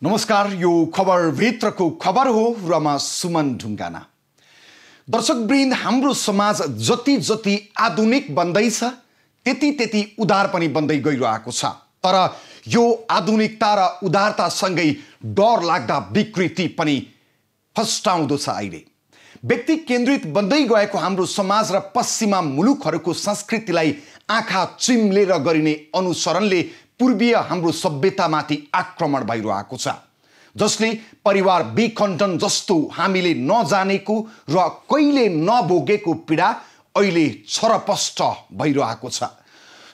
नमस्कार, यो खबर भित्रको खबर हो र म सुमन ढुङ्गाना। दर्शकवृन्द, हाम्रो समाज जति जति आधुनिक बन्दैछ त्यति उदार पनि बन्दै गइरहेको छ। तर यो आधुनिकता र उदारतासँगै डर लाग्दा विकृति पनि फस्टाउँदो छ। अहिले व्यक्ति केन्द्रित बन्दै गएको हाम्रो समाज र पश्चिमा मुलुकहरूको संस्कृतिलाई आँखा चिम्लेर गरिने अनुसरणले पूर्वीय हाम्रो सभ्यतामाथि आक्रमण भइरहेको छ, जसले परिवार विखण्डन जस्तो हामीले नजानेको र कहिले नभोगेको पीडा अहिले छरपष्ट भइरहेको छ।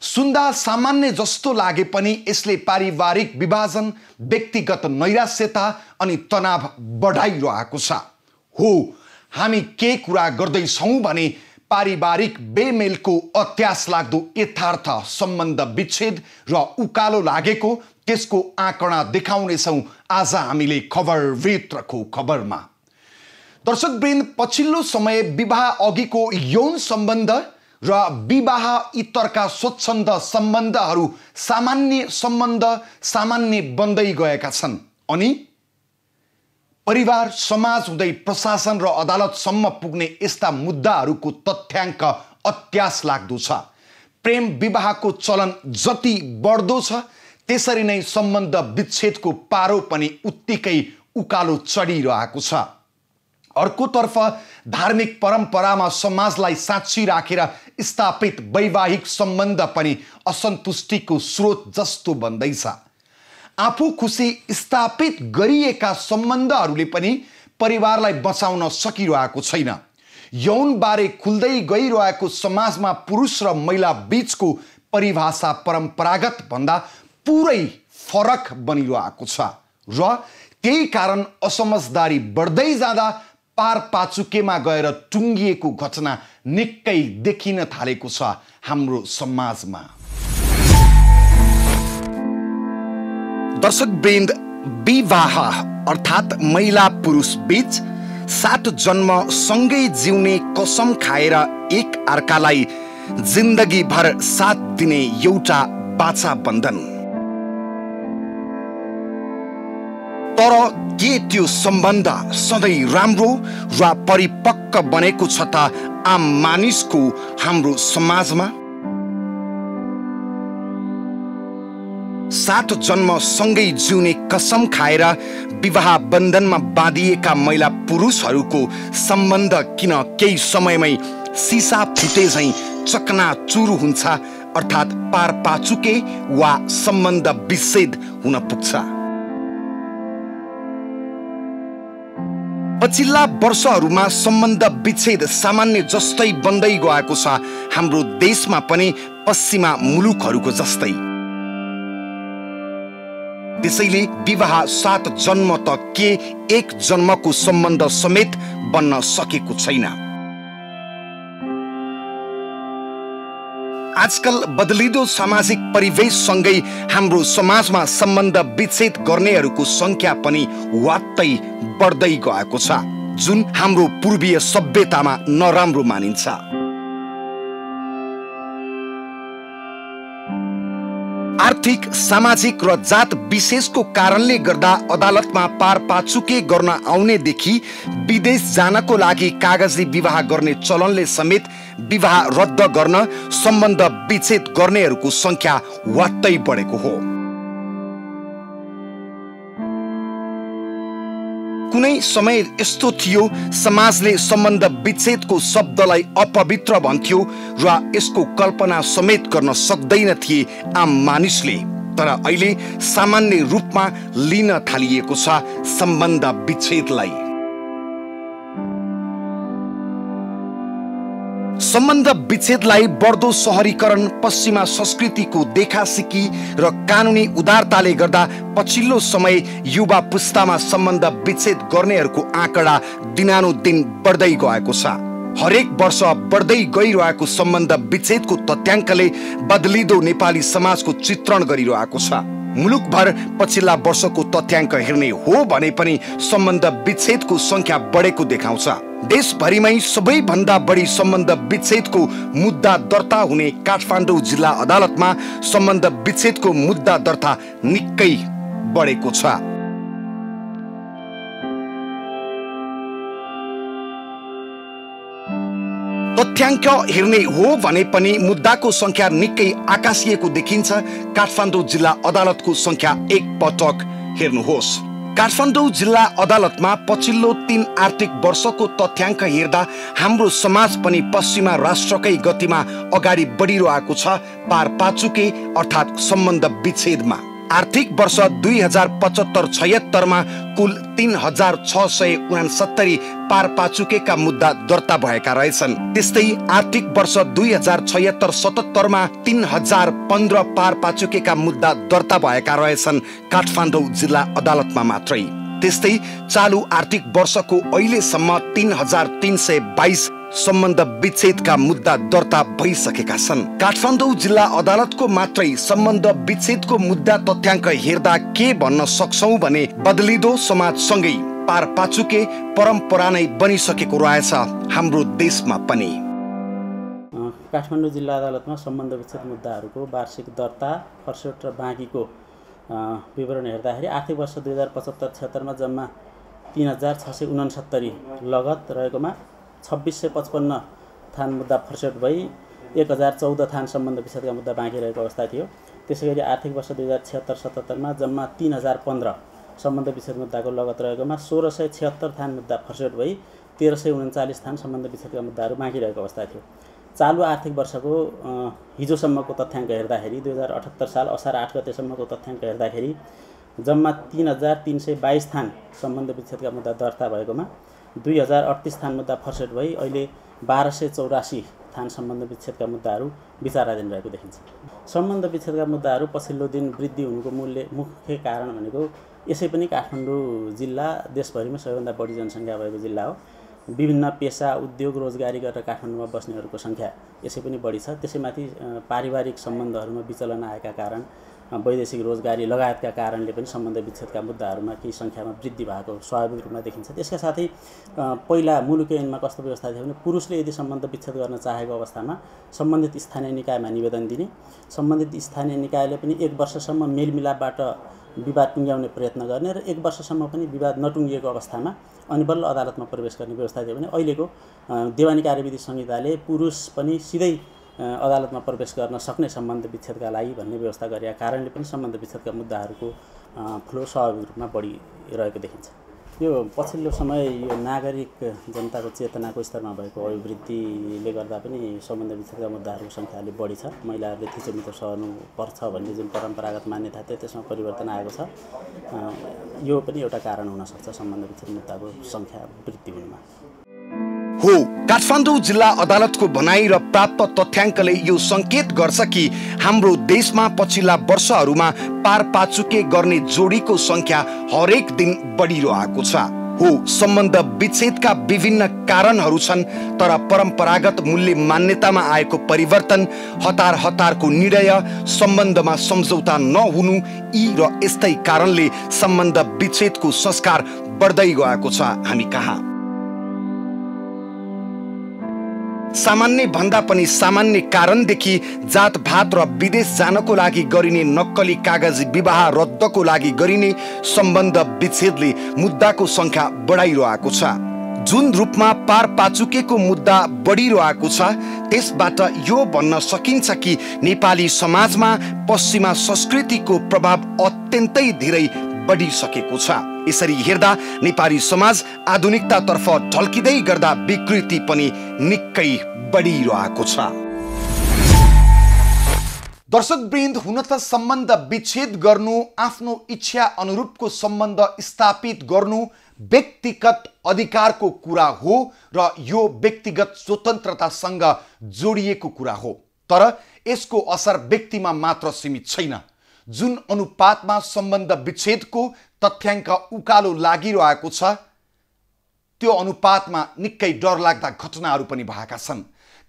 सुन्दा सामान्य जस्तो लागे पनि यसले पारिवारिक विभाजन, व्यक्तिगत नैराश्यता अनि तनाव बढाइरहेको छ। हो, हामी के कुरा गर्दैछौँ भने पारिवारिक बेमेलको अत्यास लाग्दो यथार्थ सम्बन्ध विच्छेद र उकालो लागेको त्यसको आँकडा देखाउनेछौँ आज हामीले खबर भित्रको खबरमा। दर्शकवृन्द, पछिल्लो समय विवाह अघिको यौन सम्बन्ध र विवाह इतरका स्वच्छन्द सम्बन्धहरू सामान्य बन्दै गएका छन् अनि परिवार, समाज हुँदै प्रशासन र अदालतसम्म पुग्ने यस्ता मुद्दाहरूको तथ्याङ्क अत्यास लाग्दो छ। प्रेम विवाहको चलन जति बढ्दो छ त्यसरी नै सम्बन्ध विच्छेदको पारो पनि उत्तिकै उकालो चढिरहेको छ। अर्कोतर्फ धार्मिक परम्परामा समाजलाई साक्षी राखेर स्थापित वैवाहिक सम्बन्ध पनि असन्तुष्टिको स्रोत जस्तो बन्दैछ। आफू खुसी स्थापित गरिएका सम्बन्धहरूले पनि परिवारलाई बचाउन सकिरहेको छैन। यौन बारे खुल्दै गइरहेको समाजमा पुरुष र महिला बीचको परिभाषा परम्परागत भन्दा पुरै फरक बनिरहेको छ र त्यही कारण असमझदारी बढ्दै जाँदा पारपाचुकेमा गएर टुङ्गिएको घटना निकै देखिन थालेको छ हाम्रो समाजमा। दर्शकवृन्द, विवाह अर्थात् महिला पुरुष बीच 7 जन्म सँगै जिउने कसम खाएर एक अर्कालाई जिन्दगीभर साथ दिने एउटा बाचा बन्धन। तर के त्यो सम्बन्ध सधैँ राम्रो र परिपक्व बनेको छ त आम मानिसको हाम्रो समाजमा? 7 जन्म सँगै जिउने कसम खाएर विवाह बन्धनमा बाँधिएका महिला पुरुषहरूको सम्बन्ध किन केही समयमै सिसा फुटे झैँ चकनाचुर हुन्छ, अर्थात् पारपाचुके वा सम्बन्ध विच्छेद हुन पुग्छ? पछिल्ला वर्षहरूमा सम्बन्ध विच्छेद सामान्य जस्तै बन्दै गएको छ, हाम्रो देशमा पनि पश्चिमा मुलुकहरूको जस्तै। त्यसैले विवाह 7 जन्म त के 1 जन्मको सम्बन्ध समेत बन्न सकेको छैन। आजकल बदलिदो सामाजिक परिवेशसँगै हाम्रो समाजमा सम्बन्ध विच्छेद गर्नेहरूको संख्या पनि वात्तै बढ्दै गएको छ, जुन हाम्रो पूर्वीय सभ्यतामा नराम्रो मानिन्छ। आर्थिक, सामाजिक र जात विशेषको कारणले गर्दा अदालतमा पारपाचुके गर्न आउनेदेखि विदेश जानको लागि कागजी विवाह गर्ने चलनले समेत विवाह रद्द गर्न, सम्बन्ध विच्छेद गर्नेहरूको संख्या वात्तै बढेको हो। कुनै समय यस्तो थियो समाजले सम्बन्ध विच्छेदको शब्दलाई अपवित्र भन्थ्यो र यसको कल्पना समेत गर्न सक्दैन थिए आम मानिसले। तर अहिले सामान्य रूपमा लिन थालिएको छ सम्बन्ध विच्छेदलाई। सम्बन्ध विच्छेदलाई बढ्दो शहरीकरण, पश्चिमा संस्कृतिको देखासिकी र कानुनी उदारताले गर्दा पछिल्लो समय युवा पुस्तामा सम्बन्ध विच्छेद गर्नेहरूको आँकडा दिनानुदिन बढ्दै गएको छ। हरेक वर्ष बढ्दै गइरहेको सम्बन्ध विच्छेदको तथ्याङ्कले बदलिदो नेपाली समाजको चित्रण गरिरहेको छ। मुलुकभर पछिल्ला वर्षको तथ्याङ्क हेर्ने हो भने पनि सम्बन्ध विच्छेदको संख्या बढेको देखाउँछ। देशभरिमै सबैभन्दा बढी सम्बन्ध विच्छेदको मुद्दा दर्ता हुने काठमाडौँ जिल्ला अदालतमा सम्बन्ध विच्छेदको मुद्दा दर्ता निकै बढेको छ। तथ्याङ्क हेर्ने हो भने पनि मुद्दाको संख्या निकै आकाशिएको देखिन्छ। काठमाडौँ जिल्ला अदालतको संख्या एक पटक हेर्नुहोस्। काठमाडौँ जिल्ला अदालतमा पछिल्लो 3 आर्थिक वर्षको तथ्याङ्क हेर्दा हाम्रो समाज पनि पश्चिमा राष्ट्रकै गतिमा अगाडि बढिरहेको छ पारपाचुके अर्थात् सम्बन्ध विच्छेदमा। आर्थिक वर्ष 2075-76 मा कुल 3669 पारपाचुकेका मुद्दा दर्ता भएका रहेछन्। त्यस्तै आर्थिक वर्ष 2076-77 मा 3015 पारपाचुकेका मुद्दा दर्ता भएका रहेछन् काठमाडौँ जिल्ला अदालतमा मात्रै। त्यस्तै चालु आर्थिक वर्षको अहिलेसम्म 3322 सम्बन्ध विच्छेदका मुद्दा दर्ता भइसकेका छन्। काठमाडौँ जिल्ला अदालतको मात्रै सम्बन्ध विच्छेदको मुद्दा तथ्याङ्क हेर्दा के भन्न सक्छौं भने बदलिदो समाजसँगै पारपाचुके परम्परा नै बनिसकेको रहेछ हाम्रो देशमा पनि। काठमाडौँ जिल्ला अदालतमा सम्बन्ध विच्छेद मुद्दाहरूको वार्षिक दर्ता, फर्सेट र बाँकीको विवरण हेर्दाखेरि आर्थिक वर्ष 2075-76 मा जम्मा 3669 लगत रहेकोमा 2655 थान मुद्दा फर्सेट भई 1014 थान सम्बन्ध विच्छेदका मुद्दा बाँकी रहेको अवस्था थियो। त्यसैगरी आर्थिक वर्ष 2076-77 मा जम्मा 3015 सम्बन्ध विच्छेद मुद्दाको लगत रहेकोमा 1676 थान मुद्दा फर्सेट भई 1339 थान सम्बन्ध विच्छेदका मुद्दाहरू बाँकी रहेको अवस्था थियो। चालु आर्थिक वर्षको हिजोसम्मको तथ्याङ्क हेर्दाखेरि 2078 साल असार 8 गतेसम्मको तथ्याङ्क हेर्दाखेरि जम्मा 3322 थान सम्बन्ध विच्छेदका मुद्दा दर्ता भएकोमा 2038 थान मुद्दा फर्सेट भई अहिले 1284 थान सम्बन्ध विच्छेदका मुद्दाहरू विचाराधीन रहेको देखिन्छ। सम्बन्ध विच्छेदका मुद्दाहरू पछिल्लो दिन वृद्धि हुनुको मुख्य कारण भनेको यसै पनि काठमाडौँ जिल्ला देशभरिमै सबैभन्दा बढी जनसङ्ख्या भएको जिल्ला हो। विभिन्न पेसा, उद्योग, रोजगारी गरेर काठमाडौँमा बस्नेहरूको सङ्ख्या यसै पनि बढी छ। त्यसैमाथि पारिवारिक सम्बन्धहरूमा विचलन आएका कारण, वैदेशिक रोजगारी लगायतका कारणले पनि सम्बन्ध विच्छेदका मुद्दाहरूमा केही सङ्ख्यामा वृद्धि भएको स्वाभाविक रूपमा देखिन्छ। त्यसका साथै पहिला मुलुकी ऐनमा कस्तो व्यवस्था थियो भने पुरुषले यदि सम्बन्ध विच्छेद गर्न चाहेको अवस्थामा सम्बन्धित स्थानीय निकायमा निवेदन दिने, सम्बन्धित स्थानीय निकायले पनि 1 वर्षसम्म मेलमिलापबाट विवाद टुङ्ग्याउने प्रयत्न गर्ने र 1 वर्षसम्म पनि विवाद नटुङ्गिएको अवस्थामा अनि बल्ल अदालतमा प्रवेश गर्ने व्यवस्था थियो भने अहिलेको देवानी कार्यविधि संहिताले पुरुष पनि सिधै अदालतमा प्रवेश गर्न सक्ने सम्बन्ध विच्छेदका लागि भन्ने व्यवस्था गरेका कारणले पनि सम्बन्ध विच्छेदका मुद्दाहरूको फ्लो स्वाभाविक रूपमा बढिरहेको देखिन्छ। यो पछिल्लो समय यो नागरिक जनताको चेतनाको स्तरमा भएको अभिवृद्धिले गर्दा पनि सम्बन्ध विच्छेदका मुद्दाहरूको सङ्ख्या अलिक बढी छ। महिलाहरूले थिचोमिचो सहनुपर्छ भन्ने जुन परम्परागत मान्यता थियो त्यसमा परिवर्तन आएको छ। यो पनि एउटा कारण हुन सक्छ सम्बन्ध विच्छेद मुद्दाको सङ्ख्या वृद्धि हुनुमा। हो, काठमाडौँ जिल्ला अदालतको भनाइ र प्राप्त तथ्याङ्कले यो संकेत गर्छ कि हाम्रो देशमा पछिल्ला वर्षहरूमा पारपाचुके गर्ने जोडीको संख्या हरेक दिन बढिरहेको छ। हो, सम्बन्ध विच्छेदका विभिन्न कारणहरू छन्, तर परम्परागत मूल्य मान्यतामा आएको परिवर्तन, हतारको निर्णय, सम्बन्धमा सम्झौता नहुनु, यी र यस्तै कारणले सम्बन्ध विच्छेदको संस्कार बढ्दै गएको छ हामी कहाँ। सामान्य भन्दा पनि सामान्य कारणदेखि जातभात र विदेश जानको लागि गरिने नक्कली कागजी विवाह रद्दको लागि गरिने सम्बन्ध विच्छेदले मुद्दाको संख्या बढाइरहेको छ। जुन रूपमा पारपाचुकेको मुद्दा बढिरहेको छ त्यसबाट यो भन्न सकिन्छ कि नेपाली समाजमा पश्चिमा संस्कृतिको प्रभाव अत्यन्तै धेरै बढिसकेको छ। यसरी हेर्दा नेपाली समाज आधुनिकतातर्फ ढल्किँदै गर्दा विकृति पनि निकै बढिरहेको छ। दर्शकवृन्द, हुन त सम्बन्ध विच्छेद गर्नु, आफ्नो इच्छा अनुरूपको सम्बन्ध स्थापित गर्नु व्यक्तिगत अधिकारको कुरा हो र यो व्यक्तिगत स्वतन्त्रतासँग जोडिएको कुरा हो। तर यसको असर व्यक्तिमा मात्र सीमित छैन। जुन अनुपातमा सम्बन्ध विच्छेदको तथ्याङ्क उकालो लागिरहेको छ त्यो अनुपातमा निकै डरलाग्दा घटनाहरू पनि भएका छन्।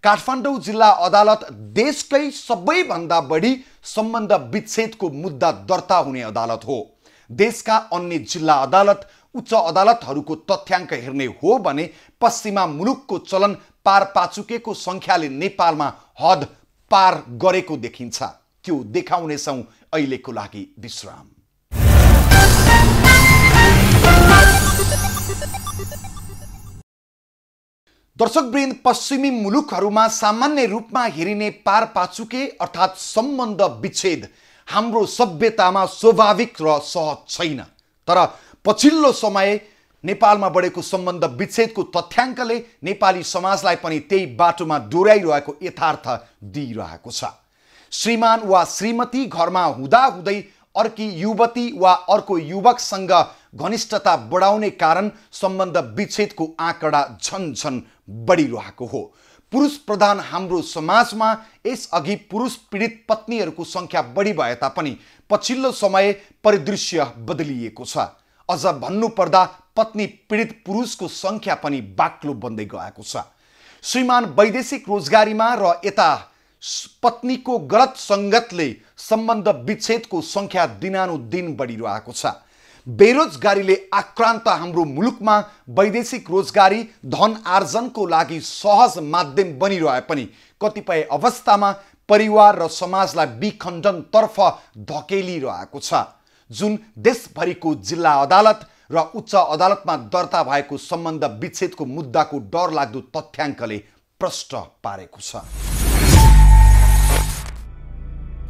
काठमाडौँ जिल्ला अदालत देशकै सबैभन्दा बढी सम्बन्ध विच्छेदको मुद्दा दर्ता हुने अदालत हो। देशका अन्य जिल्ला अदालत, उच्च अदालतहरूको तथ्याङ्क हेर्ने हो भने पश्चिमा मुलुकको चलन पारपाचुकेको सङ्ख्याले नेपालमा हद पार गरेको देखिन्छ। त्यो देखाउनेछौँ अहिलेको लागि विश्राम। दर्शकवृन्द, पश्चिमी मुलुकहरूमा सामान्य रूपमा हेरिने पारपाचुके अर्थात् सम्बन्ध विच्छेद हाम्रो सभ्यतामा स्वाभाविक र सहज छैन। तर पछिल्लो समय नेपालमा बढेको सम्बन्ध विच्छेदको तथ्याङ्कले नेपाली समाजलाई पनि त्यही बाटोमा डोर्याइरहेको यथार्थ दिइरहेको छ। श्रीमान वा श्रीमती घरमा हुँदाहुँदै अर्की युवती वा अर्को युवकसँग घनिष्ठता बढाउने कारण सम्बन्ध विच्छेदको आँकडा झन्झन बढिरहेको हो। पुरुष प्रधान हाम्रो समाजमा यसअघि पुरुष पीडित पत्नीहरूको सङ्ख्या बढी भए तापनि पछिल्लो समय परिदृश्य बदलिएको छ। अझ भन्नुपर्दा पत्नी पीडित पुरुषको सङ्ख्या पनि बाक्लो बन्दै गएको छ। श्रीमान वैदेशिक रोजगारीमा र यता पत्नीको गलत सङ्गतले सम्बन्ध विच्छेदको सङ्ख्या दिनानुदिन बढिरहेको छ। बेरोजगारीले आक्रान्त हाम्रो मुलुकमा वैदेशिक रोजगारी धन आर्जनको लागि सहज माध्यम बनिरहे पनि कतिपय अवस्थामा परिवार र समाजलाई विखण्डनतर्फ धकेलिरहेको छ, जुन देशभरिको जिल्ला अदालत र उच्च अदालतमा दर्ता भएको सम्बन्ध विच्छेदको मुद्दाको डरलाग्दो तथ्याङ्कले प्रष्ट पारेको छ।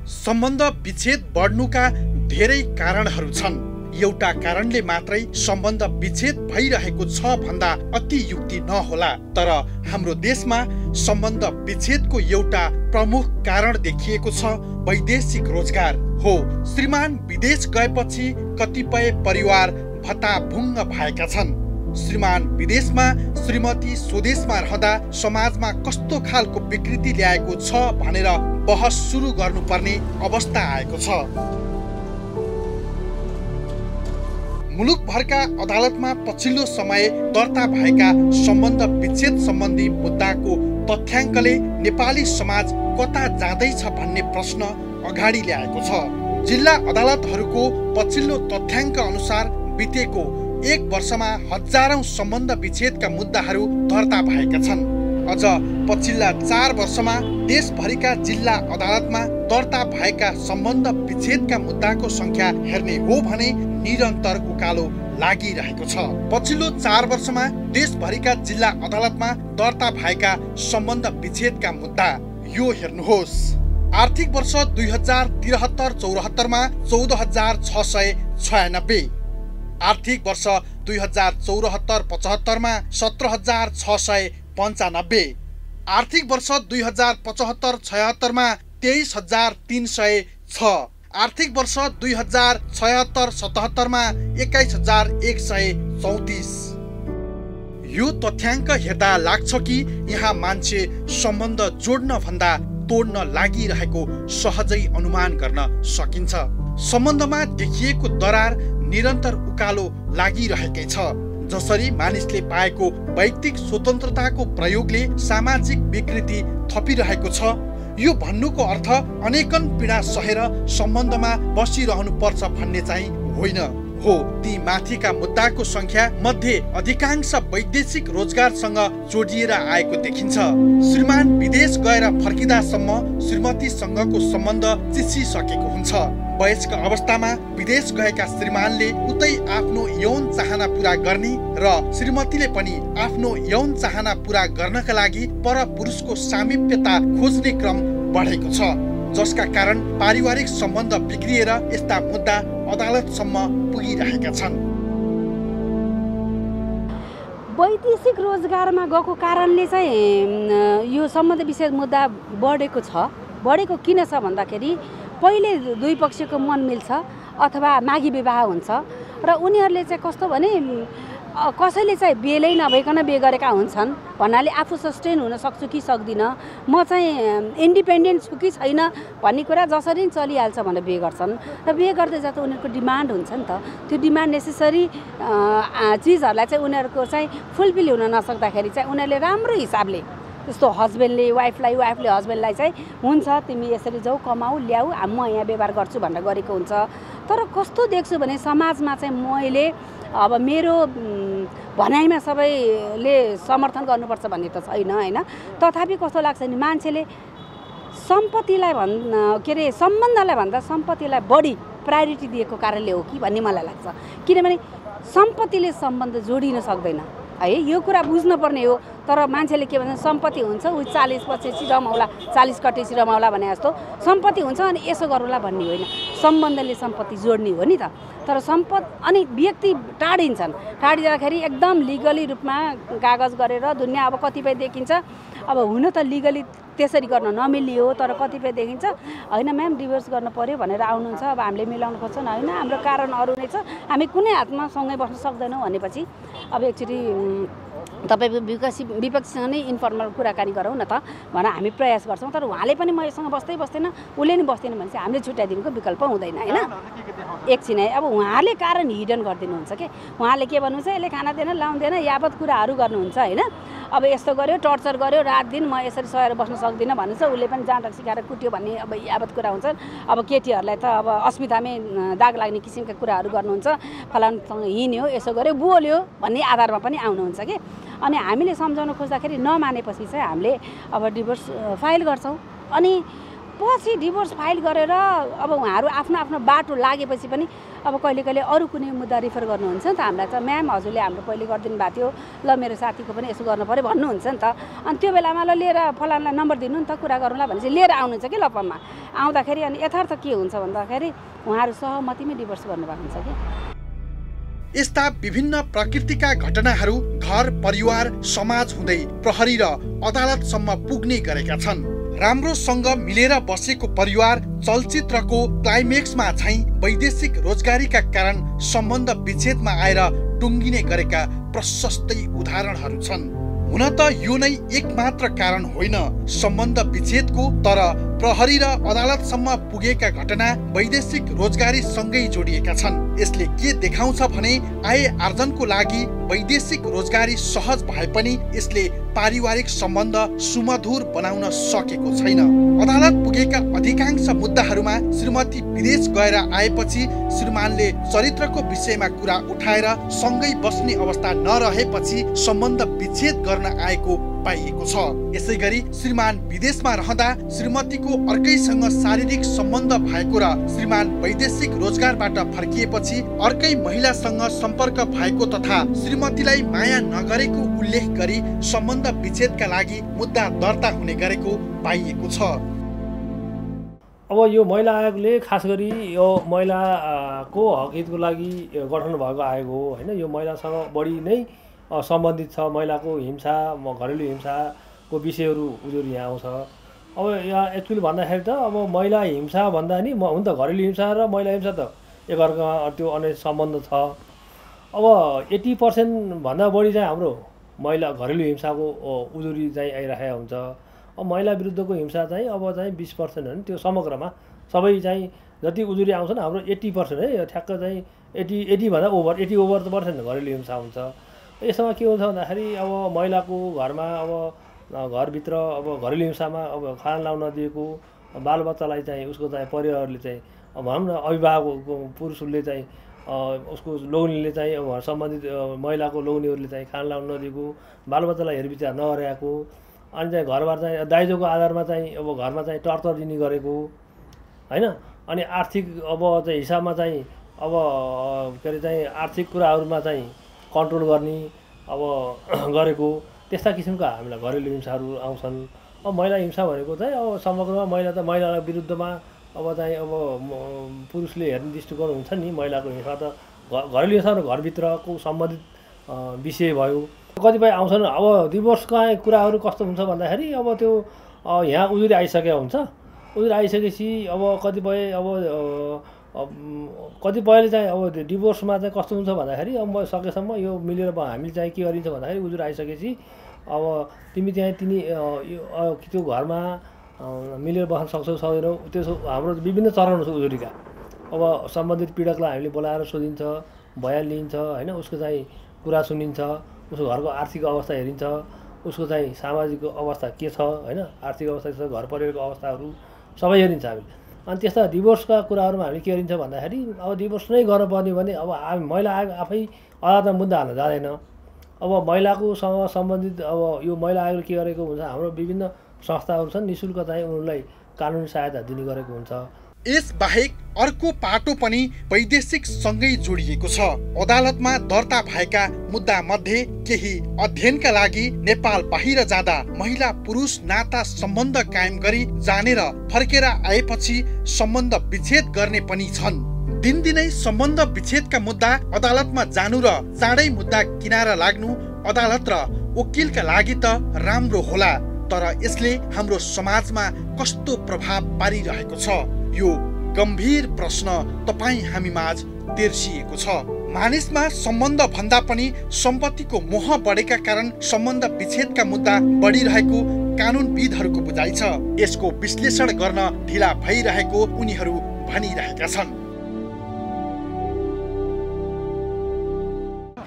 सम्बन्ध विच्छेद बढ्नुका धेरै कारणहरू छन्। एउटा कारणले मात्रै सम्बन्ध विच्छेद भइरहेको छ भन्दा अतियुक्ति नहोला। तर हाम्रो देशमा सम्बन्ध विच्छेदको एउटा प्रमुख कारण देखिएको छ वैदेशिक रोजगार हो। श्रीमान विदेश गएपछि कतिपय परिवार भत्ताभुङ्ग भएका छन्। श्रीमान विदेशमा, श्रीमती स्वदेशमा रहँदा समाजमा कस्तो खालको विकृति ल्याएको छ भनेर बहस सुरु गर्नुपर्ने अवस्था आएको छ। मुलुकभरका अदालतमा पछिल्लो समय दर्ता भएका सम्बन्ध विच्छेद सम्बन्धी मुद्दाको तथ्याङ्कले नेपाली समाज कता जाँदैछ भन्ने प्रश्न अगाडि ल्याएको छ। जिल्ला अदालतहरूको पछिल्लो तथ्याङ्क अनुसार बितेको 1 वर्षमा हजारौं सम्बन्ध विच्छेदका मुद्दाहरू दर्ता भएका छन्। अझ पछिल्ला 4 वर्षमा देशभरिका जिल्ला अदालतमा दर्ता भएका सम्बन्ध विच्छेदका मुद्दाको संख्या हेर्ने हो भने निरन्तर उकालो लागिरहेको छ। पछिल्लो 4 वर्षमा देशभरिका जिल्ला अदालतमा दर्ता भएका सम्बन्ध विच्छेदका मुद्दा यो हेर्नुहोस्। आर्थिक वर्ष 2073-74 मा 14,696, आर्थिक वर्ष 2074-75 मा 17,695, आर्थिक वर्ष 2075-76 मा 23,306, आर्थिक वर्ष 2076-77 मा 21,134। यो तथ्याङ्क हेर्दा लाग्छ कि यहाँ मान्छे सम्बन्ध जोड्न भन्दा तोड्न लागिरहेको सहजै अनुमान गर्न सकिन्छ। सम्बन्धमा देखिएको दरार निरन्तर उकालो लागिरहेकै छ। जसरी मानिसले पाएको वैयक्तिक स्वतन्त्रताको प्रयोगले सामाजिक विकृति थपिरहेको छ, यो भन्नुको अर्थ अनेकन पीडा सहेर सम्बन्धमा बसिरहनु पर्छ भन्ने चाहिँ होइन हो। ती माथिका मुद्दाको संख्या मध्ये अधिकांश वैदेशिक रोजगारसँग जोडिएर आएको देखिन्छ। श्रीमान विदेश गएर फर्किदासम्म श्रीमतीसँगको सम्बन्ध चिसिसकेको हुन्छ। वयस्क अवस्थामा विदेश गएका श्रीमानले उतै आफ्नो यौन चाहना पूरा गर्ने र श्रीमतीले पनि आफ्नो यौन चाहना पूरा गर्नका लागि पर पुरुषको सामिप्यता खोज्ने क्रम बढेको छ, जसका कारण पारिवारिक सम्बन्ध बिग्रिएर यस्ता मुद्दा अदालतसम्म पुगिरहेका छन्। वैदेशिक रोजगारमा गएको कारणले चाहिँ यो सम्बन्ध विच्छेद मुद्दा बढेको छ। बढेको किन छ भन्दाखेरि पहिले दुई पक्षको मन मिल्छ अथवा मागी विवाह हुन्छ र उनीहरूले चाहिँ कस्तो भने कसैले चाहिँ बेलै नभइकन बे गरेका हुन्छन् भन्नाले आफू सस्टेन हुन सक्छु कि सक्दिनँ, म चाहिँ इन्डिपेन्डेन्ट छु कि छैन भन्ने कुरा जसरी चलिहाल्छ भनेर बे गर्छन् र बे गर्दै जाँदा उनीहरूको डिमान्ड हुन्छ नि त। त्यो डिमान्ड नेसेसरी चिजहरूलाई चाहिँ उनीहरूको चाहिँ फुलफिल हुन नसक्दाखेरि चाहिँ उनीहरूले राम्रो हिसाबले जस्तो हस्बेन्डले वाइफले हस्बेन्डलाई चाहिँ हुन्छ तिमी यसरी जाऊ कमाऊ ल्याऊ म यहाँ व्यवहार गर्छु भनेर गरेको हुन्छ। तर कस्तो देख्छु भने समाजमा चाहिँ मैले अब मेरो भनाइमा सबैले समर्थन गर्नुपर्छ भन्ने त छैन होइन। तथापि कस्तो लाग्छ नि मान्छेले सम्पत्तिलाई के अरे सम्बन्धलाई भन्दा सम्पत्तिलाई बढी प्रायोरिटी दिएको कारणले हो कि भन्ने मलाई लाग्छ। किनभने सम्पत्तिले सम्बन्ध जोडिन सक्दैन, है यो कुरा बुझ्नुपर्ने हो। तर मान्छेले के भन्छ सम्पत्ति हुन्छ उ 40 पछि रमाउला 40 कटेसी रमाउला भने जस्तो सम्पत्ति हुन्छ अनि यसो गरौँला भन्ने होइन, सम्बन्धले सम्पत्ति जोड्ने हो नि त। तर अनि व्यक्ति टाढिँदाखेरि एकदम लिगली रूपमा कागज गरेर दुनियाँ अब कतिपय देखिन्छ अब हुन त लिगली त्यसरी गर्न नमिल्ने हो, तर कतिपय देखिन्छ होइन म्याम डिभोर्स गर्न पर्यो भनेर आउनुहुन्छ, अब हामीले मिलाउनु खोज्छौँ, होइन हाम्रो कारण अरू नै छ, हामी कुनै हातमा सँगै बस्न सक्दैनौँ भनेपछि अब एकचोटि तपाईँ विपक्षीसँग नै इन्फर्मल कुराकानी गरौँ न त भनेर हामी प्रयास गर्छौँ। तर उहाँले पनि म यससँग बस्दैन उसले नि बस्दैन भने चाहिँ हामीले छुट्याइदिनुको विकल्प हुँदैन होइन। एकछिन है, अब उहाँले कारण हिडन गरिदिनुहुन्छ कि उहाँले के भन्नुहुन्छ यसले खाना दिएन लाउँदैन यावत कुराहरू गर्नुहुन्छ होइन। अब यस्तो गर्यो टर्चर गर्यो रात दिन म यसरी सहेर बस्न सक्दिनँ भन्नुहुन्छ, उसले पनि जाँड सिकाएर कुट्यो भन्ने अब यावत कुरा हुन्छ। अब केटीहरूलाई त अब अस्मितामै दाग लाग्ने किसिमका कुराहरू गर्नुहुन्छ, फलानसँग हिँड्यो यसो गर्यो बोल्यो भन्ने आधारमा पनि आउनुहुन्छ कि। अनि हामीले सम्झाउन खोज्दाखेरि नमानेपछि चाहिँ हामीले अब डिभोर्स फाइल गर्छौँ। अनि पछि डिभोर्स फाइल गरेर अब उहाँहरू आफ्नो आफ्नो बाटो लागेपछि पनि अब कहिले अरू कुनै मुद्दा रिफर गर्नुहुन्छ नि त हामीलाई त म्याम हजुरले हाम्रो पहिले गरिदिनु भएको थियो ल मेरो साथीको पनि यसो गर्नु पऱ्यो भन्नुहुन्छ नि त। अनि त्यो बेलामा ल लिएर फलानलाई नम्बर दिनु नि त कुरा गरौँला भनेपछि लिएर आउनुहुन्छ कि लपममा आउँदाखेरि अनि यथार्थ के हुन्छ भन्दाखेरि उहाँहरू सहमतिमै डिभोर्स गर्नुभएको हुन्छ कि। यस्ता विभिन्न प्रकृतिका घटनाहरू घर परिवार समाज हुँदै प्रहरी र अदालतसम्म पुग्ने गरेका छन्। राम्रोसँग मिलेर बसेको परिवार चलचित्रको क्लाइमेक्समा झैं वैदेशिक रोजगारीका कारण सम्बन्ध विच्छेदमा आएर टुङ्गिने गरेका प्रशस्तै उदाहरणहरू छन्। हुन त यो नै एकमात्र कारण होइन सम्बन्ध विच्छेदको, तर प्रहरी र अदालतसम्म पुगेका घटना वैदेशिक रोजगारी सँगै जोडिएका छन्। यसले के देखाउँछ भने आय आर्जनको लागि वैदेशिक रोजगारी सहज भए पनि यसले पारिवारिक सम्बन्ध सुमधुर बनाउन सकेको छैन। अदालत पुगेका अधिकांश मुद्दाहरूमा श्रीमती विदेश गएर आएपछि श्रीमानले चरित्रको विषयमा कुरा उठाएर सँगै बस्ने अवस्था नरहेपछि सम्बन्ध विच्छेद गर्न आएको पाइएको छ। यसैगरी श्रीमान विदेशमा रहँदा श्रीमतीको अर्कैसँग शारीरिक सम्बन्ध भएको र श्रीमान वैदेशिक रोजगारबाट फर्किएपछि अर्कै महिलासँग सम्पर्क भएको तथा श्रीमतीलाई माया नगरेको उल्लेख गरी सम्बन्ध विच्छेदका लागि मुद्दा दर्ता हुने गरेको पाइएको छ। अब यो महिला आयोगले खास गरी यो महिलाको हकहितको लागि गठन भएको आयोग हो होइन। यो महिलासँग बढी नै सम्बन्धित छ। महिलाको हिंसा घरेलु हिंसाको विषयहरू उनीहरू यहाँ आउँछ। अब यहाँ एक्चुअली भन्दाखेरि त अब महिला हिंसा भन्दा नि हुन त घरेलु हिंसा र महिला हिंसा त एकअर्कामा त्यो अनेक सम्बन्ध छ। अब 80% भन्दा बढी चाहिँ हाम्रो महिला घरेलु हिंसाको उजुरी चाहिँ आइरहेको हुन्छ। अब महिला विरुद्धको हिंसा चाहिँ अब चाहिँ 20% हो नि, त्यो समग्रमा सबै चाहिँ जति उजुरी आउँछ नि हाम्रो 80% है, ठ्याक्क चाहिँ 80 भन्दा ओभर 80 ओभर त पर्सेन्ट घरेलु हिंसा हुन्छ। यसमा के हुन्छ भन्दाखेरि अब महिलाको घरमा अब घरभित्र अब घरेलु हिंसामा अब खाना लाउन नदिएको, बालबच्चालाई चाहिँ उसको चाहिँ परिवारले चाहिँ भनौँ न अभिभावक पुरुषले चाहिँ उसको लोग्नेले चाहिँ अब सम्बन्धित महिलाको लोग्नेहरूले चाहिँ खाना लाउन नदिएको, बालबच्चालाई हेरविचार नगरेको, अनि चाहिँ घरबाट चाहिँ दाइजोको आधारमा चाहिँ अब घरमा चाहिँ टर्चर दिने गरेको होइन। अनि आर्थिक अब चाहिँ हिसाबमा चाहिँ अब के अरे चाहिँ आर्थिक कुराहरूमा चाहिँ कन्ट्रोल गर्ने अब गरेको, त्यस्ता किसिमका हामीलाई घरेलु हिंसाहरू आउँछन्। अब महिला हिंसा भनेको चाहिँ अब समग्रमा महिला विरुद्धमा अब चाहिँ अब पुरुषले हेर्ने दृष्टिकोण हुन्छ नि। महिलाको हिंसा त घरेलु हिंसा र घरभित्रको सम्बन्धित विषय भयो। कतिपय आउँछन्। अब डिभोर्सका कुराहरू कस्तो हुन्छ भन्दाखेरि अब त्यो यहाँ उजुरी आइसकेको हुन्छ। उजुरी आइसकेपछि अब कतिपयले चाहिँ अब डिभोर्समा चाहिँ कस्तो हुन्छ भन्दाखेरि अब म सकेसम्म यो मिलेर हामीले चाहिँ के गरिन्छ भन्दाखेरि उजुरी आइसकेपछि अब तिमी चाहिँ त्यो घरमा मिलेर बस्न सक्छौ सक्दैनौ, त्यसो हाम्रो विभिन्न चरणहरू छ उजुरीका। अब सम्बन्धित पीडकलाई हामीले बोलाएर सोधिन्छ, बयान लिइन्छ होइन, उसको चाहिँ कुरा सुनिन्छ, उसको घरको आर्थिक अवस्था हेरिन्छ, उसको चाहिँ सामाजिक अवस्था के छ होइन, आर्थिक अवस्था के छ, घर परिवारको अवस्थाहरू सबै हेरिन्छ हामीले। अनि त्यस्ता डिभोर्सका कुराहरूमा हामीले के गरिन्छ भन्दाखेरि अब डिभोर्स नै गर्नुपर्ने भने अब महिला आयोग आफै अदालतमा मुद्दा हाल्न जाँदैन। अब महिलाकोसँग सम्बन्धित अब यो महिला आयोगले के गरेको हुन्छ, हाम्रो विभिन्न संस्थाहरू छन्, निःशुल्क चाहिँ उनीहरूलाई कानुनी सहायता दिने गरेको हुन्छ। यस बाहेक अर्को पाटो पनि वैदेशिक सँगै जोडिएको छ। अदालतमा दर्ता भएका मुद्दा मध्ये केही अध्ययनका लागि नेपाल बाहिर जाँदा महिला पुरुष नाता सम्बन्ध कायम गरी जानेर फर्केर आएपछि सम्बन्ध विच्छेद गर्ने पनि छन्। दिनदिनै सम्बन्ध विच्छेदका मुद्दा अदालतमा जानु र चाँडै मुद्दा किनारा लाग्नु अदालत र वकिलका लागि त राम्रो होला, तर यसले हाम्रो समाजमा कस्तो प्रभाव पारिरहेको छ? यो गम्भीर प्रश्न तपाईँ हामीमाझ तेर्सिएको छ। मानिसमा सम्बन्ध भन्दा पनि सम्पत्तिको मोह बढेका कारण सम्बन्ध विच्छेदका मुद्दा बढिरहेको कानुनविदहरूको बुझाइ छ। यसको विश्लेषण गर्न ढिला भइरहेको उनीहरू भनिरहेका छन्।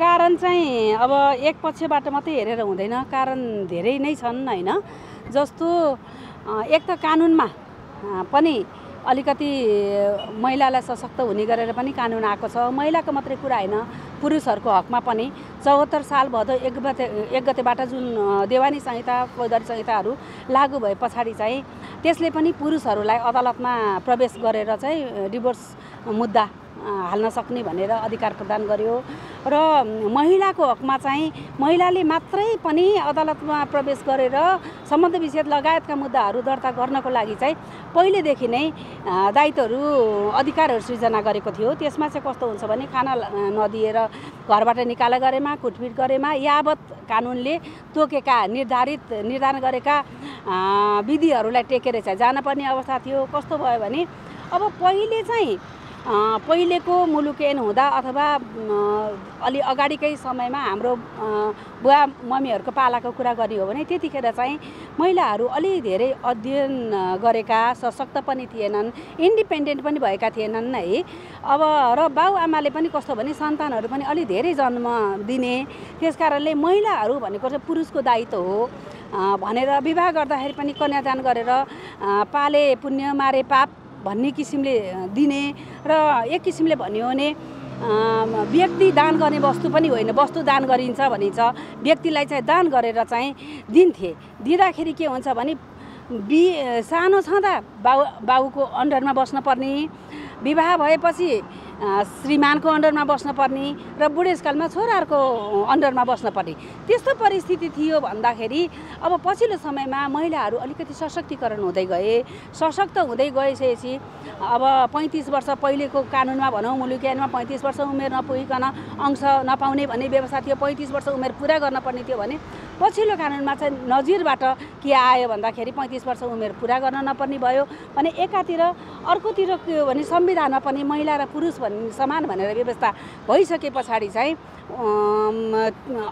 कारण चाहिँ अब एक पक्षबाट मात्रै हेरेर हुँदैन, कारण धेरै नै छन् हैन। जस्तो एक त कानुनमा पनि अलिकति महिलालाई सशक्त हुने गरेर पनि कानुन आएको छ। महिलाको मात्रै कुरा हैन, पुरुषहरूको हकमा पनि 74 साल भदौ 1 गतेबाट जुन देवानी संहिता फौजदारी संहिताहरू लागू भए पछाडि चाहिँ त्यसले पनि पुरुषहरूलाई अदालतमा प्रवेश गरेर चाहिँ डिभोर्स मुद्दा हाल्न सक्ने भनेर अधिकार प्रदान गर्यो र महिलाको हकमा चाहिँ महिलाले मात्रै पनि अदालतमा प्रवेश गरेर सम्बन्ध विच्छेद लगायतका मुद्दाहरू दर्ता गर्नको लागि चाहिँ पहिलेदेखि नै दायित्वहरू अधिकारहरू सृजना गरेको थियो। त्यसमा चाहिँ कस्तो हुन्छ भने खाना नदिएर घरबाट निकाला गरेमा, कुटपिट गरेमा यावत कानुनले तोकेका निर्धारण गरेका विधिहरूलाई टेकेर चाहिँ जानुपर्ने अवस्था थियो। कस्तो भयो भने अब पहिलेको मुलुक ऐन हुँदा अथवा अलि अगाडिकै समयमा हाम्रो बुवा मम्मीहरूको पालाको कुरा गर्ने हो भने त्यतिखेर चाहिँ महिलाहरू अलि धेरै अध्ययन गरेका, सशक्त पनि थिएनन्, इन्डिपेन्डेन्ट पनि भएका थिएनन् है। अब र बाउआमाले पनि कस्तो भने सन्तानहरू पनि अलि धेरै जन्म दिने, त्यसकारणले महिलाहरू भनेको चाहिँ पुरुषको दायित्व हो भनेर विवाह गर्दाखेरि पनि कन्यादान गरेर पाले पुण्य मारे पाप भन्ने किसिमले दिने र एक किसिमले भन्यो भने व्यक्ति दान गर्ने वस्तु पनि होइन, वस्तु दान गरिन्छ भनिन्छ, व्यक्तिलाई चाहिँ दान गरेर चाहिँ दिन्थे। दिँदाखेरि के हुन्छ भने सानो छँदा बाउको अन्डरमा बस्न पर्ने, विवाह भएपछि श्रीमानको अन्डरमा बस्न पर्ने र बुढेसकालमा छोराहरूको अन्डरमा बस्न पर्ने त्यस्तो परिस्थिति थियो भन्दाखेरि अब पछिल्लो समयमा महिलाहरू अलिकति सशक्तिकरण हुँदै गए। सशक्त हुँदै गएपछि अब 35 वर्ष पहिलेको कानुनमा भनौँ मुलुकी ऐनमा 35 वर्ष उमेर नपुगिकन अंश नपाउने भन्ने व्यवस्था थियो। 35 वर्ष उमेर पुरा गर्न पर्ने थियो भने पछिल्लो कानुनमा चाहिँ नजिरबाट के आयो भन्दाखेरि 35 वर्ष उमेर पुरा गर्न नपर्ने भयो भने एकातिर, अर्कोतिर के हो भने संविधानमा पनि महिला र पुरुष समान भनेर व्यवस्था भइसके पछाडि चाहिँ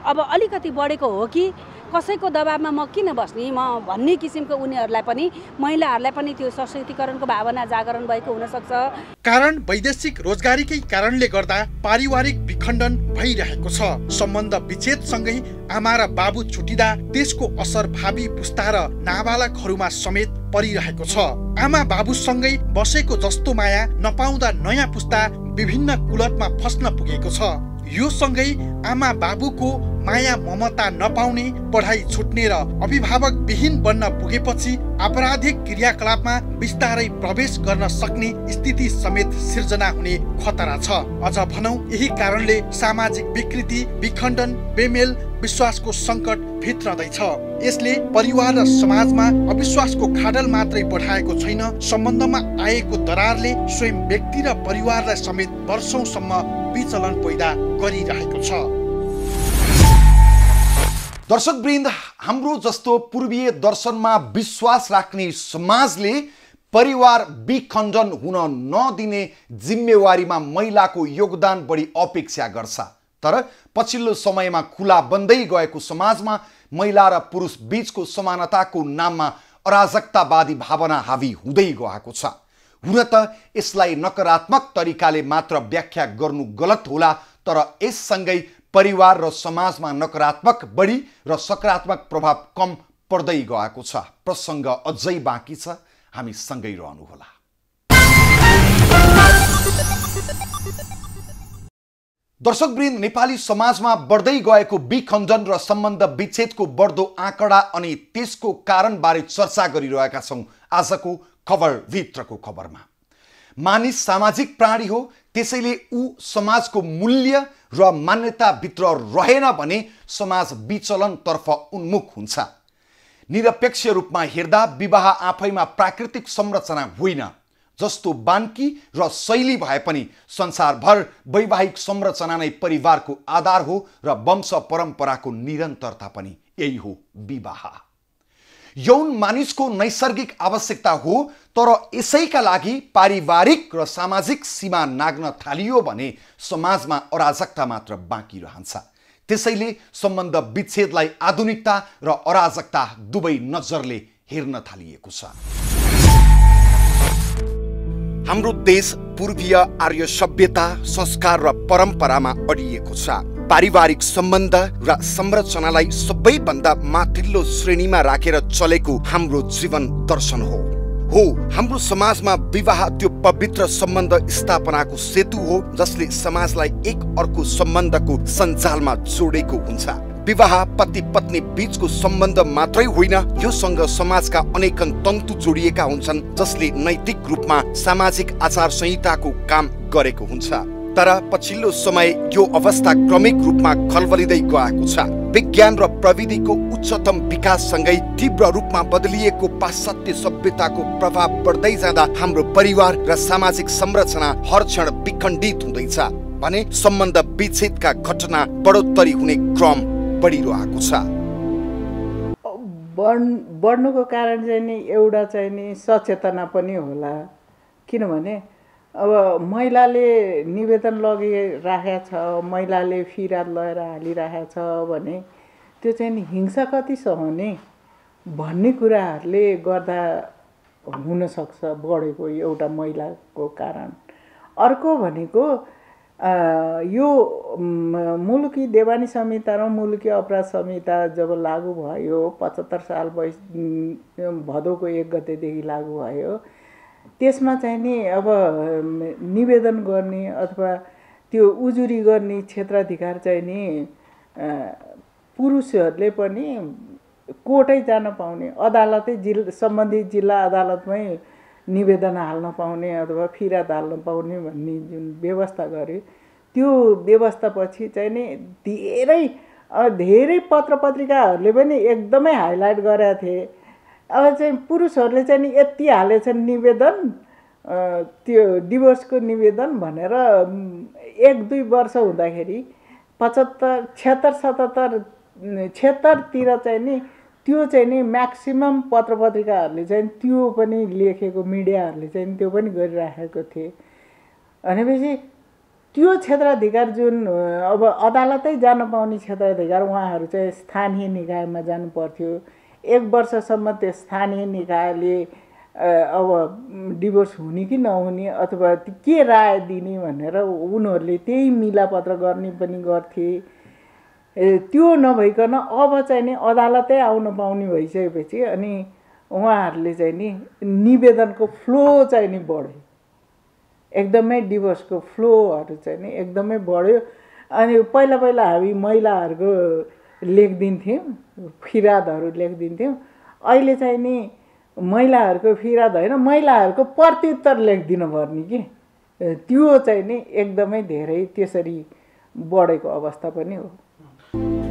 अब अलिकति बढेको हो कि कसैको दबाबमा म किन बस्ने म भन्ने किसिमको उनीहरूलाई पनि महिलाहरूलाई पनि त्यो सशक्तिकरणको भावना जागरण भएको हुनसक्छ। कारण वैदेशिक रोजगारीकै कारणले गर्दा पारिवारिक विखण्डन भइरहेको छ। सम्बन्ध विच्छेदसँगै आमा र बाबु छुटिँदा त्यसको असर भावी पुस्ता र नाबालकहरूमा समेत परिरहेको छ। आमा बाबुसँगै बसेको जस्तो माया नपाउँदा नयाँ पुस्ता विभिन्न कुलतमा फस्न पुगेको छ। यो सँगै आमा बाबुको माया ममता नपाउने, पढाइ छुट्ने र अभिभावक विहीन बन्न पुगेपछि आपराधिक क्रियाकलापमा बिस्तारै प्रवेश गर्न सक्ने स्थिति समेत सिर्जना हुने खतरा छ। अझ भनौं यही कारणले सामाजिक विकृति, विखण्डन, बेमेल, विश्वासको संकट भित्रदैछ। यसले परिवार र समाजमा अविश्वासको खाडल मात्रै बढाएको छैन, सम्बन्धमा आएको दरारले स्वयं व्यक्ति र परिवारलाई समेत वर्षौंसम्म विचलन पैदा गरिरहेको छ। दर्शकवृन्द, हाम्रो जस्तो पूर्वीय दर्शनमा विश्वास राख्ने समाजले परिवार विखण्डन हुन नदिने जिम्मेवारीमा महिलाको योगदान बढी अपेक्षा गर्छ। तर पछिल्लो समयमा खुला बन्दै गएको समाजमा महिला र पुरुष बीचको समानताको नाममा अराजकतावादी भावना हावी हुँदै गएको छ। हुन त यसलाई नकारात्मक तरिकाले मात्र व्याख्या गर्नु गलत होला, तर यससँगै परिवार र समाजमा नकारात्मक बढी र सकारात्मक प्रभाव कम पर्दै गएको छ। प्रसङ्ग अझै बाँकी छ, हामी सँगै रहनुहोला। दर्शकवृन्द, नेपाली समाजमा बढ्दै गएको विखण्डन र सम्बन्ध विच्छेदको बढ्दो आँकडा अनि त्यसको कारणबारे चर्चा गरिरहेका छौँ आजको खबर भित्रको खबरमा। मानिस सामाजिक प्राणी हो, त्यसैले ऊ समाजको मूल्य र मान्यताभित्र रहेन भने समाज विचलनतर्फ उन्मुख हुन्छ। निरपेक्ष रूपमा हेर्दा विवाह आफैमा प्राकृतिक संरचना होइन। जस्तो बान्की र शैली भए पनि संसारभर वैवाहिक संरचना नै परिवारको आधार हो र वंश परम्पराको निरन्तरता पनि यही हो विवाह। यौन मानिसको नैसर्गिक आवश्यकता हो, तर यसैका लागि पारिवारिक र सामाजिक सीमा नाग्न थालियो भने समाजमा अराजकता मात्र बाँकी रहन्छ। त्यसैले सम्बन्ध विच्छेदलाई आधुनिकता र अराजकता दुवै नजरले हेर्न थालिएको छ। हाम्रो देश पूर्वीय आर्य सभ्यता, संस्कार र परम्परामा अडिएको छ। पारिवारिक सम्बन्ध र संरचनालाई सबैभन्दा माथिल्लो श्रेणीमा राखेर चलेको हाम्रो जीवन दर्शन हो। हाम्रो समाजमा विवाह त्यो पवित्र सम्बन्ध स्थापनाको सेतु हो जसले समाजलाई एक अर्को सम्बन्धको सञ्जालमा जोडेको हुन्छ। विवाह पति पत्नी बीचको सम्बन्ध मात्रै होइन, योसँग समाजका अनेकन तन्तु जोडिएका हुन्छन् जसले नैतिक रूपमा सामाजिक आचार संहिताको काम गरेको हुन्छ। तर पछिल्लो समय यो अवस्था क्रमिक रूपमा खलबलिँदै गएको छ। विज्ञान र प्रविधिको उच्चतम विकाससँगै तीव्र रूपमा बदलिएको पाश्चात्य सभ्यताको प्रभाव बढ्दै जाँदा हाम्रो परिवार र सामाजिक संरचना हर क्षण विखण्डित हुँदैछ भने सम्बन्ध विच्छेदका घटना बढोत्तरी हुने क्रम बढिरहेको छ। बढ्नुको कारण चाहिँ नि एउटा चाहिँ नि सचेतना पनि होला। किनभने अब महिलाले निवेदन लगिराखेको छ, महिलाले फिराद लगेर हालिराखेको छ भने त्यो चाहिँ नि हिंसा कति सहने भन्ने कुराहरूले गर्दा हुनसक्छ बढेको एउटा महिलाको कारण। अर्को भनेको यो मुलुकी देवानी संहिता र मुलुकी अपराध संहिता जब लागू भयो 75 साल भदौको 1 गतेदेखि लागू भयो, त्यसमा चाहिँ नि अब निवेदन गर्ने अथवा त्यो उजुरी गर्ने क्षेत्राधिकार चाहिँ नि पुरुषहरूले पनि कोर्टै जान पाउने, अदालतै सम्बन्धित जिल्ला अदालतमै निवेदन हाल्न पाउने अथवा फिराद हाल्न पाउने भन्ने जुन व्यवस्था गर्यो, त्यो व्यवस्थापछि चाहिँ नि धेरै पत्र पत्रिकाहरूले पनि एकदमै हाइलाइट गरेका थिए। अब चाहिँ पुरुषहरूले चाहिँ नि यति हालेछन् निवेदन, त्यो डिभोर्सको निवेदन भनेर 1-2 वर्ष हुँदाखेरि 75, 76, 77तिर चाहिँ नि त्यो चाहिँ नि म्याक्सिमम पत्र पत्रिकाहरूले चाहिँ त्यो पनि लेखेको, मिडियाहरूले चाहिँ त्यो पनि गरिराखेको थिए। भनेपछि त्यो क्षेत्राधिकार जुन अब अदालतै जान पाउने क्षेत्राधिकार उहाँहरू चाहिँ स्थानीय निकायमा जानु पर्थ्यो। 1 वर्षसम्म त्यो स्थानीय निकायले अब डिभोर्स हुने कि नहुने अथवा के राय दिने भनेर उनीहरूले त्यही मिलापत्र गर्ने पनि गर्थे। त्यो नभइकन अब चाहिँ नि अदालतै आउन पाउने भइसकेपछि अनि उहाँहरूले चाहिँ नि निवेदनको फ्लो चाहिँ नि बढ्यो, एकदमै डिभोर्सको फ्लोहरू चाहिँ नि एकदमै बढ्यो। अनि पहिला हामी महिलाहरूको लेखिदिन्थ्यौँ, फिरादहरू लेखिदिन्थ्यौँ। अहिले चाहिँ नि महिलाहरूको फिराद होइन, महिलाहरूको प्रत्युत्तर लेखिदिनु पर्ने कि त्यो चाहिँ नि एकदमै धेरै त्यसरी बढेको अवस्था पनि हो।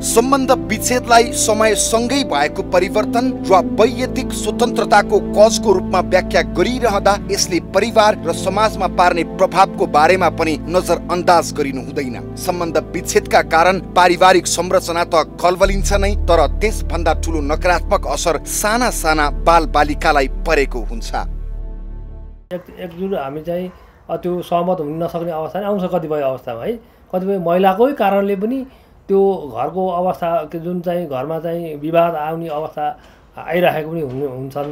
सम्बन्ध विच्छेदलाई समयसँगै भएको परिवर्तन र वैयक्तिक स्वतन्त्रताको कजको रूपमा व्याख्या गरिरहँदा यसले परिवार र समाजमा पार्ने प्रभावको बारेमा पनि नजरअन्दाज गरिनु हुँदैन। सम्बन्ध विच्छेदका कारण पारिवारिक संरचना त खलबलिन्छ नै, तर त्यसभन्दा ठुलो नकारात्मक असर साना साना बालबालिकालाई परेको हुन्छ। एकजुट हामी चाहिँ त्यो सहमत हुन नसक्ने अवस्था आउँछ कतिपय अवस्थामा है। कतिपय महिलाकै कारणले पनि त्यो घरको अवस्था जुन चाहिँ घरमा चाहिँ विवाद आउने अवस्था आइरहेको पनि हुन्छन्।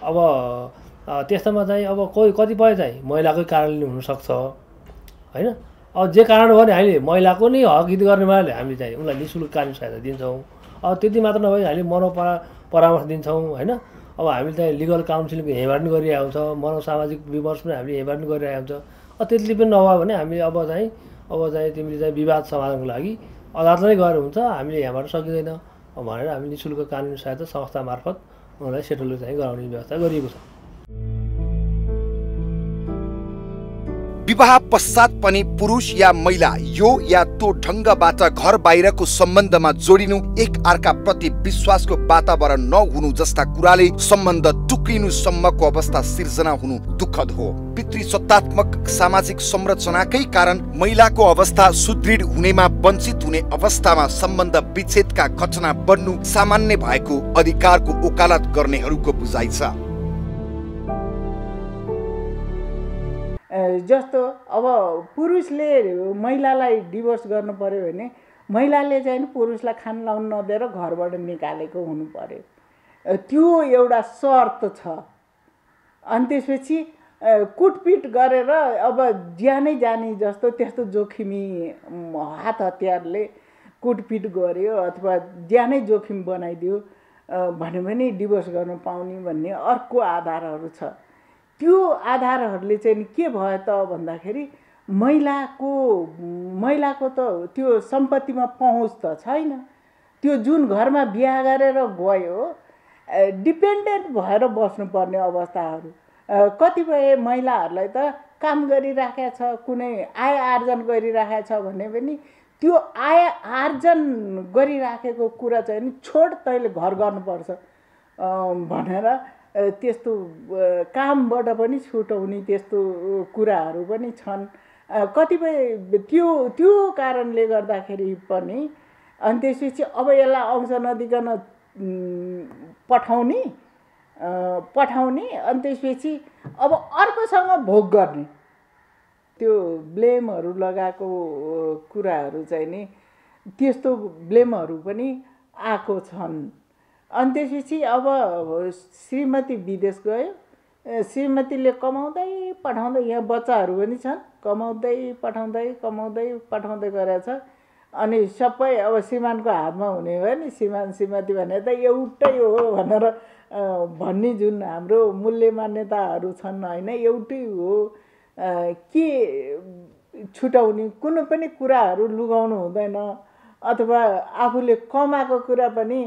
अब त्यस्तोमा चाहिँ अब कतिपय चाहिँ महिलाकै कारणले हुनसक्छ होइन। अब जे कारण हो भने हामीले महिलाको नै हक हित गर्ने भएले हामीले चाहिँ उनलाई निःशुल्क कानुनी सहायता दिन्छौँ। अब त्यति मात्र नभए हामीले परामर्श दिन्छौँ होइन। अब हामीले चाहिँ लिगल काउन्सिलिङको हेरबाट पनि गरिरहेको हुन्छ, मनोसामाजिक विमर्श पनि हामीले हेरबाट पनि गरिरहेको हुन्छ। त्यति पनि नभयो भने हामीले अब चाहिँ तिमीले चाहिँ विवाद समाधानको लागि अदालतमै गएर हुन्छ, हामीले यहाँबाट सकिँदैन भनेर हामी निःशुल्क कानुनी सहायता संस्था मार्फत उनीहरूलाई सेटल चाहिँ गराउने व्यवस्था गरिएको छ। विवाह पश्चात पनि पुरुष या महिला यो या त्यो ढङ्गबाट घर बाहिरको सम्बन्धमा जोडिनु, एक अर्का प्रति विश्वासको वातावरण नहुनु जस्ता कुराले सम्बन्ध टुक्रिनु सम्मको अवस्था सिर्जना हुनु दुःखद हो। पितृसत्तात्मक सामाजिक संरचनाकै कारण महिलाको अवस्था सुदृढ हुनेमा वञ्चित हुने अवस्थामा सम्बन्ध विच्छेदका घटना बढ्नु सामान्य भएको अधिकारको वकालत गर्नेहरूको बुझाइ छ। जस्तो अब पुरुषले महिलालाई डिभोर्स गर्नु पर्यो भने महिलाले चाहिँ पुरुषलाई खान लाउन नदिएर घरबाट निकालेको हुनु पर्यो, त्यो एउटा शर्त छ। अनि त्यसपछि कुटपिट गरेर अब ज्यानै जाने जस्तो त्यस्तो जोखिमी हात हतियारले कुटपिट गर्यो अथवा ज्यानै जोखिम बनाइदियो भन्यो भने डिभोर्स गर्न पाउने भन्ने अर्को आधारहरू छ। त्यो आधारहरूले चाहिँ के भयो त भन्दाखेरि महिलाको त त्यो सम्पत्तिमा पहुँच त छैन। त्यो जुन घरमा बिहा गरेर गयो डिपेन्डेन्ट भएर बस्नुपर्ने अवस्थाहरू, कतिपय महिलाहरूलाई त काम गरिराखेको छ, कुनै आय आर्जन गरिराखेको छ भने पनि त्यो आय आर्जन गरिराखेको कुरा चाहिँ नि छोड तैँले घर गर्नुपर्छ भनेर त्यस्तो कामबाट पनि छुटाउने त्यस्तो कुराहरू पनि छन्। कतिपय त्यो कारणले गर्दाखेरि पनि अनि त्यसपछि अब यसलाई अंश नदिकन पठाउने अनि त्यसपछि अब अर्कोसँग भोग गर्ने त्यो ब्लेमहरू लगाएको कुराहरू चाहिँ नि त्यस्तो ब्लेमहरू पनि आएको छन्। अनि त्यसपछि अब श्रीमती विदेश गयो, श्रीमतीले कमाउँदै पठाउँदै, यहाँ बच्चाहरू पनि छन्, कमाउँदै पठाउँदै गरेछ। अनि सबै अब श्रीमानको हातमा हुने भयो नि, श्रीमती भने त एउटै हो भनेर भन्ने जुन हाम्रो मूल्य मान्यताहरू छन् होइन, एउटै हो, के छुटाउने कुनै पनि कुराहरू लुगाउनु हुँदैन अथवा आफूले कमाएको कुरा पनि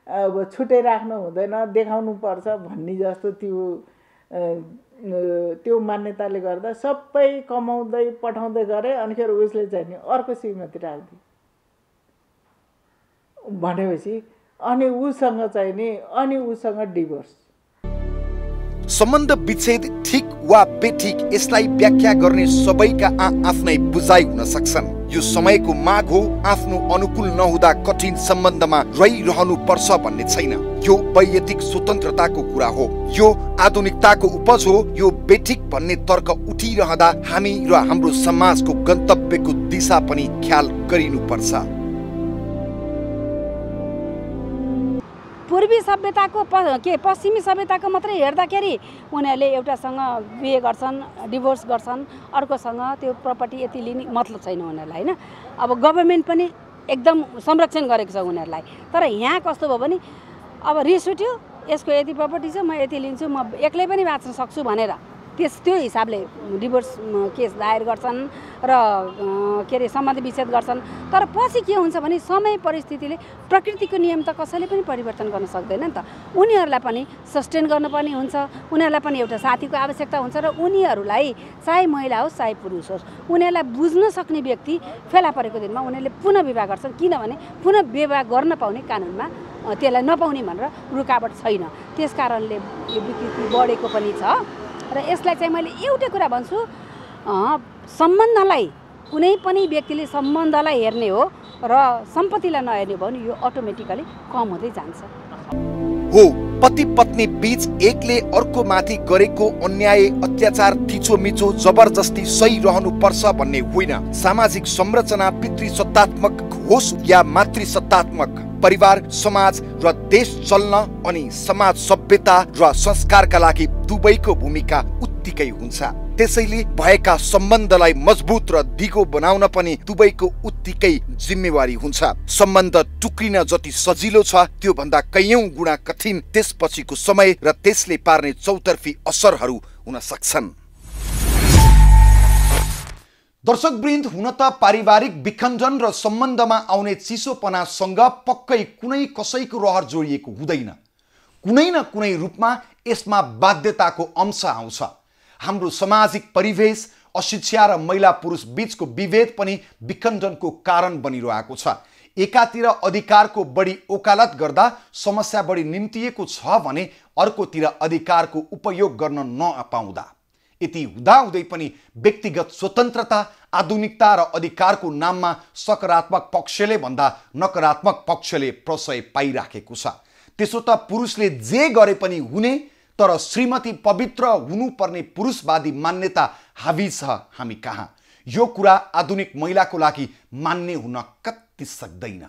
अब छुट्टै राख्नु हुँदैन, देखाउनु पर्छ भन्ने जस्तो त्यो मान्यताले गर्दा सबै कमाउँदै पठाउँदै गरे। अनि फेरि उसले चाहिँ नि अर्को श्रीमती राखिदियो भनेपछि अनि उसँग डिभोर्स। सम्बन्ध विच्छेद ठिक वा बेठिक यसलाई व्याख्या गर्ने सबैका आफ्नै बुझाइ हुन सक्छन्। यो समयको माग हो, आफ्नो अनुकूल नहुँदा कठिन सम्बन्धमा रहिरहनु पर्छ भन्ने छैन। यो वैयक्तिक स्वतन्त्रताको कुरा हो, यो आधुनिकताको उपज हो। यो बेठिक भन्ने तर्क उठिरहँदा हामी र हाम्रो समाजको गन्तव्यको दिशा पनि ख्याल गरिनुपर्छ। पूर्वी सभ्यताको पश्चिमी सभ्यताको मात्रै हेर्दाखेरि उनीहरूले एउटासँग बिहे गर्छन्, डिभोर्स गर्छन्, अर्कोसँग त्यो प्रपर्टी यति लिने मतलब छैन उनीहरूलाई होइन। अब गभर्मेन्ट पनि एकदम संरक्षण गरेको छ उनीहरूलाई। तर यहाँ कस्तो भयो भने अब रिस उठ्यो, यसको यति प्रपर्टी छ, म यति लिन्छु, म एक्लै पनि बाँच्न सक्छु भनेर त्यो हिसाबले डिभोर्स केस दायर गर्छन् र के अरे सम्बन्ध विच्छेद गर्छन्। तर पछि के हुन्छ भने समय परिस्थितिले प्रकृतिको नियम त कसैले पनि परिवर्तन गर्न सक्दैन नि त। उनीहरूलाई पनि सस्टेन गर्नुपर्ने हुन्छ, उनीहरूलाई पनि एउटा साथीको आवश्यकता हुन्छ र उनीहरूलाई चाहे महिला होस् चाहे पुरुष होस् उनीहरूलाई बुझ्न सक्ने व्यक्ति फेला परेको दिनमा उनीहरूले पुनः विवाह गर्छन्। किनभने पुनः विवाह गर्न पाउने कानुनमा त्यसलाई नपाउने भनेर रुकावट छैन। त्यस कारणले यो विकृति बढेको पनि छ। र यसलाई चाहिँ मैले एउटै कुरा भन्छु, सम्बन्धलाई कुनै पनि व्यक्तिले सम्बन्धलाई हेर्ने हो र सम्पत्तिलाई नहेर्ने भयो भने यो अटोमेटिकली कम हुँदै जान्छ। हो, पति पत्नी बीच एकले अर्को माथि गरेको अन्याय, अत्याचार, थिचोमिचो, जबरजस्ती सही रहनु पर्छ भन्ने होइन। सामाजिक संरचना पितृसत्तात्मक होस् या मातृसत्तात्मक, परिवार, समाज र देश चल्न अनि समाज सभ्यता र संस्कारका लागि दुवैको भूमिका उत्तिकै हुन्छ। त्यसैले भएका सम्बन्धलाई मजबुत र दिगो बनाउन पनि दुवैको उत्तिकै जिम्मेवारी हुन्छ। सम्बन्ध टुक्रिन जति सजिलो छ त्यो भन्दा कैयौं गुणा कठिन त्यसपछिको समय र त्यसले पार्ने चौतर्फी असरहरू हुन सक्छन्। दर्शकवृन्द, हुन त पारिवारिक विखण्डन र सम्बन्धमा आउने चिसोपनासँग पक्कै कुनै कसैको रहर जोडिएको हुँदैन। कुनै न कुनै रूपमा यसमा बाध्यताको अंश आउँछ। हाम्रो सामाजिक परिवेश, अशिक्षा र महिला पुरुष बीचको विभेद पनि विखण्डनको कारण बनिरहेको छ। एकातिर अधिकारको बढी ओकालत गर्दा समस्या बढी निम्तिएको छ भने अर्कोतिर अधिकारको उपयोग गर्न नपाउँदा, यति हुँदाहुँदै पनि व्यक्तिगत स्वतन्त्रता, आधुनिकता र अधिकारको नाममा सकारात्मक पक्षले भन्दा नकारात्मक पक्षले प्रशय पाइराखेको छ। त्यसो त पुरुषले जे गरे पनि हुने, तर श्रीमती पवित्र हुनुपर्ने पुरुषवादी मान्यता हावी छ हामी कहाँ। यो कुरा आधुनिक महिलाको लागि मान्य हुन कति सक्दैन।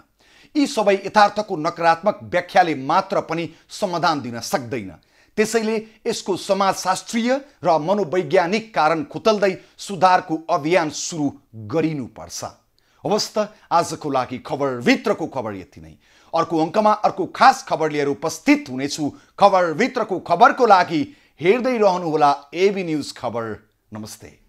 यी सबै यथार्थको नकारात्मक व्याख्याले मात्र पनि समाधान दिन सक्दैन। त्यसैले यसको समाजशास्त्रीय र मनोवैज्ञानिक कारण खुतल्दै सुधारको अभियान सुरु गरिनुपर्छ। हवस् त आजको लागि खबरभित्रको खबर यति नै। अर्को अङ्कमा अर्को खास खबर लिएर उपस्थित हुनेछु। खबरभित्रको खबरको लागि हेर्दै रहनुहोला एबी न्युज खबर। नमस्ते।